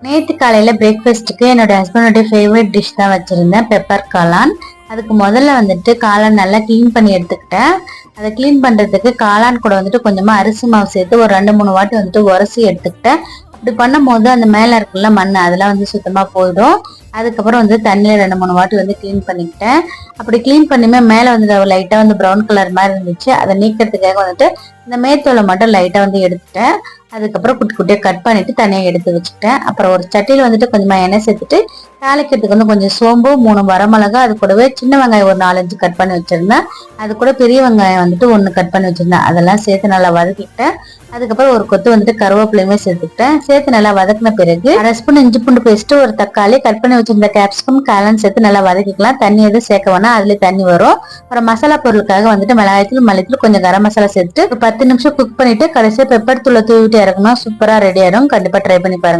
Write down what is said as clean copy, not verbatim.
நேற்று காலையில் பிரேக்ஃபாஸ்ட்டுக்கு என்னோட ஹஸ்பண்டோடைய ஃபேவரட் டிஷ் தான் வச்சுருந்தேன், பெப்பர் காளான். அதுக்கு முதல்ல வந்துட்டு காளான் நல்லா க்ளீன் பண்ணி எடுத்துக்கிட்டேன். அதை க்ளீன் பண்ணுறதுக்கு காளான் கூட வந்துட்டு கொஞ்சமாக அரிசி மாவு சேர்த்து ஒரு 2-3 வாட்டி வந்துட்டு உரசி எடுத்துக்கிட்டேன். அப்படி பண்ணும் போது அந்த மேலே இருக்குல்ல மண், அதெல்லாம் வந்து சுத்தமாக போயிடும். அதுக்கப்புறம் வந்து தண்ணியில் 2-3 வாட்டி வந்து க்ளீன் பண்ணிக்கிட்டேன். அப்படி க்ளீன் பண்ணியுமே மேலே வந்து லைட்டாக வந்து ப்ரௌன் கலர் மாதிரி இருந்துச்சு. அதை நீக்கிறதுக்காக வந்துட்டு இந்த மேத்தோலை மட்டும் லைட்டாக வந்து எடுத்துட்டேன். அதுக்கப்புறம் குட்டி குட்டியாக கட் பண்ணிட்டு தனியாக எடுத்து வச்சுக்கிட்டேன். அப்புறம் ஒரு சட்டியில் வந்துட்டு கொஞ்சமாக எண்ணெய் சேர்த்துட்டு தாளிக்கிறதுக்கு வந்து கொஞ்சம் சோம்பு, 3 வரமிளகா, அது கூடவே சின்ன வெங்காயம் ஒரு 4-5 கட் பண்ணி வச்சிருந்தேன். அது கூட பெரிய வெங்காயம் வந்துட்டு 1 கட் பண்ணி வச்சிருந்தேன். அதெல்லாம் சேர்த்து நல்லா வதக்கிக்கிட்டேன். அதுக்கப்புறம் ஒரு கொத்து வந்துட்டு கருவேப்பிலையுமே சேர்த்துக்கிட்டேன். சேர்த்து நல்லா வதக்கின பிறகு 1/2 ஸ்பூன் இஞ்சி பூண்டு பேஸ்ட், ஒரு தக்காளி, கட் பண்ணி வச்சிருந்த கேப்சிகம், காளான் சேர்த்து நல்லா வதக்கிக்கலாம். தண்ணி எதுவும் சேர்க்க வேணா, அதுலேயே தண்ணி வரும். அப்புறம் மசாலா பொருளுக்காக வந்துட்டு மிளகாய்த்தூள், மல்லித்தூள், கொஞ்சம் கரம் மசாலா சேர்த்துட்டு ஒரு 10 நிமிஷம் குக் பண்ணிட்டு கடைசியாக பெப்பர் தூளை தூவிட்டு இறக்கணும். சூப்பராக ரெடி ஆயிடும். கண்டிப்பாக ட்ரை பண்ணி பாருங்க.